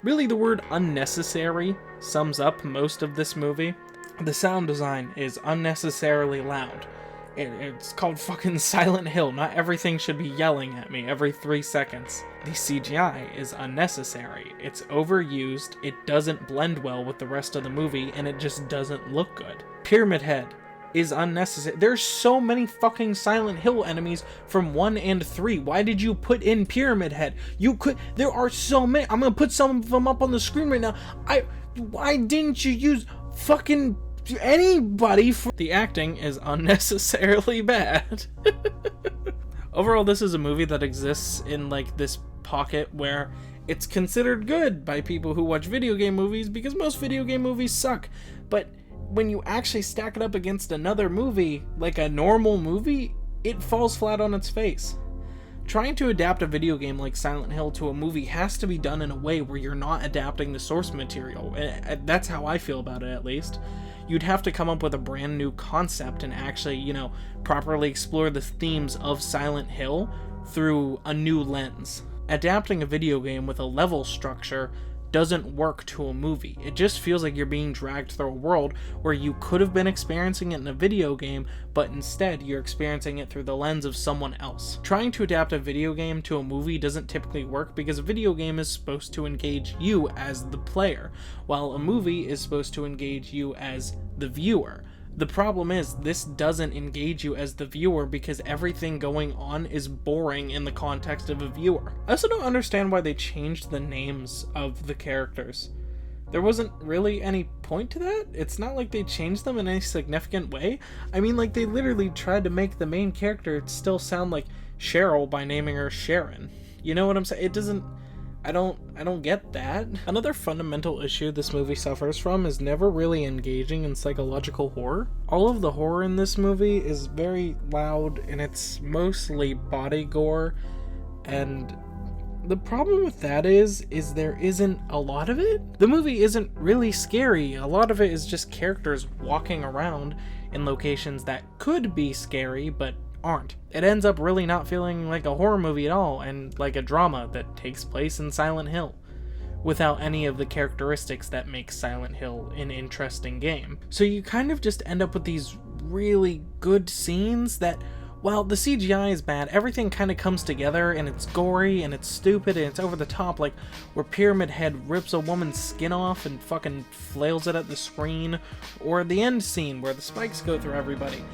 Really, the word unnecessary sums up most of this movie. The sound design is unnecessarily loud. It's called fucking Silent Hill. Not everything should be yelling at me every 3 seconds. The CGI is unnecessary. It's overused, it doesn't blend well with the rest of the movie, and it just doesn't look good. Pyramid Head is unnecessary. There's so many fucking Silent Hill enemies from 1 and 3. Why did you put in Pyramid Head? There are so many. I'm gonna put some of them up on the screen right now. Why didn't you use fucking anybody for... The acting is unnecessarily bad. Overall, this is a movie that exists in like this pocket where it's considered good by people who watch video game movies because most video game movies suck. But when you actually stack it up against another movie, like a normal movie, it falls flat on its face. Trying to adapt a video game like Silent Hill to a movie has to be done in a way where you're not adapting the source material. That's how I feel about it, at least. You'd have to come up with a brand new concept and actually, properly explore the themes of Silent Hill through a new lens. Adapting a video game with a level structure doesn't work to a movie. It just feels like you're being dragged through a world where you could have been experiencing it in a video game, but instead you're experiencing it through the lens of someone else. Trying to adapt a video game to a movie doesn't typically work because a video game is supposed to engage you as the player, while a movie is supposed to engage you as the viewer. The problem is, this doesn't engage you as the viewer because everything going on is boring in the context of a viewer. I also don't understand why they changed the names of the characters. There wasn't really any point to that. It's not like they changed them in any significant way. I mean, like, they literally tried to make the main character still sound like Cheryl by naming her Sharon. You know what I'm saying? It doesn't... I don't get that. Another fundamental issue this movie suffers from is never really engaging in psychological horror. All of the horror in this movie is very loud and it's mostly body gore, and the problem with that is there isn't a lot of it. The movie isn't really scary. A lot of it is just characters walking around in locations that could be scary but aren't. It ends up really not feeling like a horror movie at all, and like a drama that takes place in Silent Hill, without any of the characteristics that make Silent Hill an interesting game. So you kind of just end up with these really good scenes that, while the CGI is bad, everything kind of comes together, and it's gory, and it's stupid, and it's over the top, like where Pyramid Head rips a woman's skin off and fucking flails it at the screen, or the end scene where the spikes go through everybody.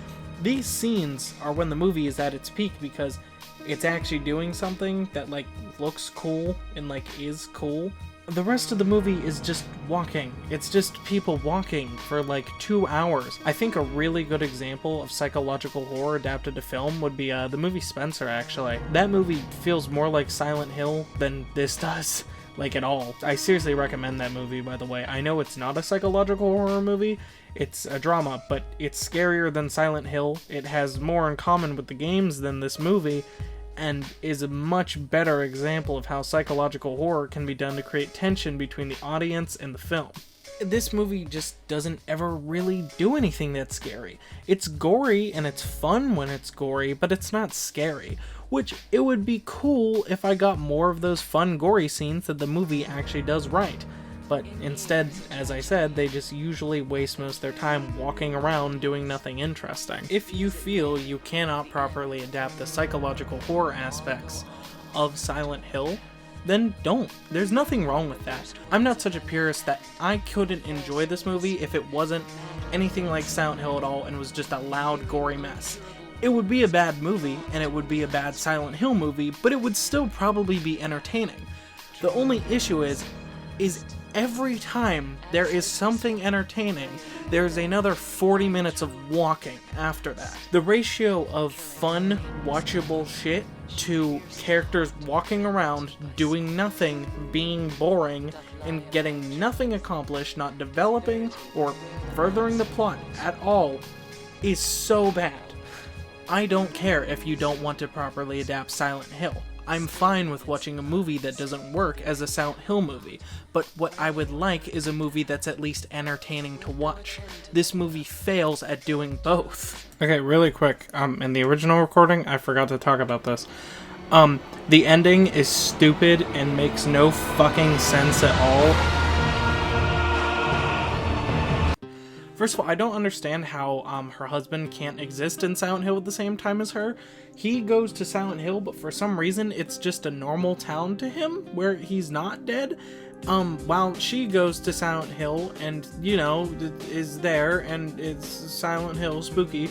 These scenes are when the movie is at its peak because it's actually doing something that like looks cool and like is cool. The rest of the movie is just walking. It's just people walking for like 2 hours. I think a really good example of psychological horror adapted to film would be the movie Spencer, actually. That movie feels more like Silent Hill than this does. Like at all. I seriously recommend that movie, by the way. I know it's not a psychological horror movie, it's a drama, but it's scarier than Silent Hill. It has more in common with the games than this movie, and is a much better example of how psychological horror can be done to create tension between the audience and the film. This movie just doesn't ever really do anything that's scary. It's gory and it's fun when it's gory, but it's not scary. Which, it would be cool if I got more of those fun gory scenes that the movie actually does right. But instead, as I said, they just usually waste most of their time walking around doing nothing interesting. If you feel you cannot properly adapt the psychological horror aspects of Silent Hill, then don't. There's nothing wrong with that. I'm not such a purist that I couldn't enjoy this movie if it wasn't anything like Silent Hill at all and was just a loud, gory mess. It would be a bad movie, and it would be a bad Silent Hill movie, but it would still probably be entertaining. The only issue is every time there is something entertaining, there's another 40 minutes of walking after that. The ratio of fun, watchable shit to characters walking around, doing nothing, being boring, and getting nothing accomplished, not developing or furthering the plot at all, is so bad. I don't care if you don't want to properly adapt Silent Hill. I'm fine with watching a movie that doesn't work as a Silent Hill movie, but what I would like is a movie that's at least entertaining to watch. This movie fails at doing both. Okay, really quick, in the original recording, I forgot to talk about this. The ending is stupid and makes no fucking sense at all. First of all, I don't understand how her husband can't exist in Silent Hill at the same time as her. He goes to Silent Hill, but for some reason it's just a normal town to him where he's not dead. While she goes to Silent Hill and, you know, is there and it's Silent Hill spooky.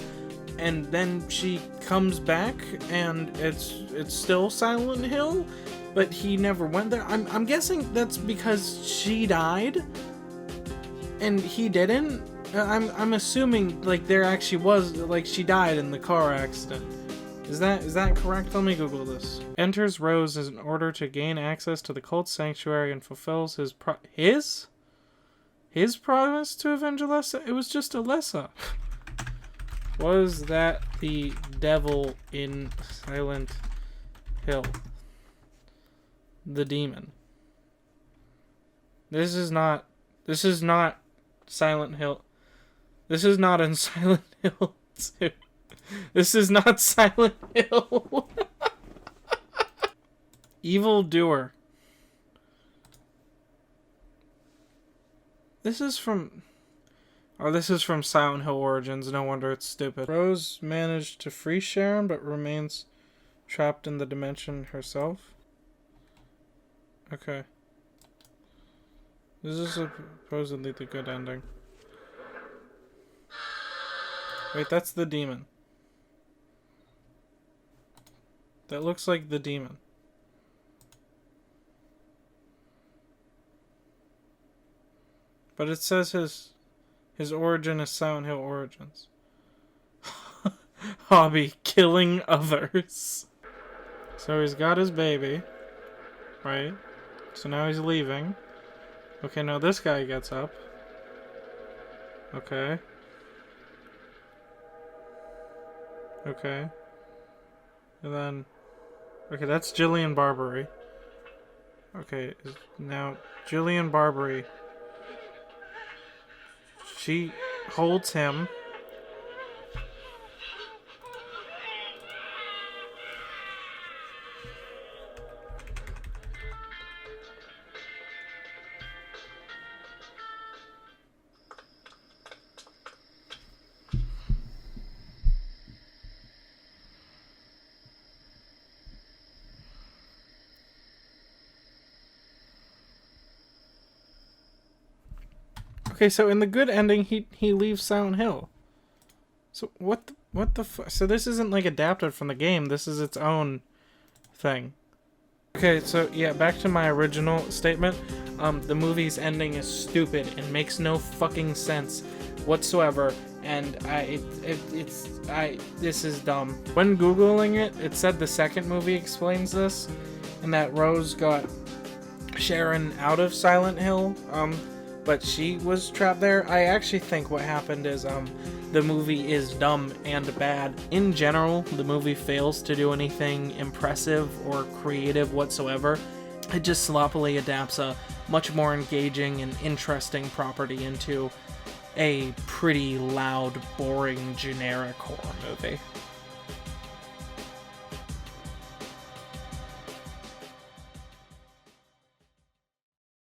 And then she comes back and it's still Silent Hill, but he never went there. I'm guessing that's because she died and he didn't. I'm assuming like there actually was, like, she died in the car accident. Is that correct? Let me Google this. Enters Rose in order to gain access to the cult sanctuary and fulfills his promise to avenge Alessa. It was just Alessa. Was that the devil in Silent Hill? The demon. This is not Silent Hill. This is not in Silent Hill 2. This is not Silent Hill. Evil Doer. This is from Silent Hill Origins. No wonder it's stupid. Rose managed to free Sharon, but remains trapped in the dimension herself. Okay. This is supposedly the good ending. Wait, that's the demon. That looks like the demon. But it says his origin is Silent Hill Origins. Hobby, killing others. So he's got his baby, right? So now he's leaving. Okay, now this guy gets up. Okay. Okay. And then... Okay, that's Jillian Barbary. Okay, now Jillian Barbary... She holds him. Okay, so in the good ending, he leaves Silent Hill. So what the fuck? So this isn't like adapted from the game. This is its own thing. Okay, so yeah, back to my original statement. The movie's ending is stupid and makes no fucking sense whatsoever. And this is dumb. When Googling it, it said the second movie explains this, and that Rose got Sharon out of Silent Hill. But she was trapped there. I actually think what happened is the movie is dumb and bad. In general, the movie fails to do anything impressive or creative whatsoever. It just sloppily adapts a much more engaging and interesting property into a pretty loud, boring, generic horror movie.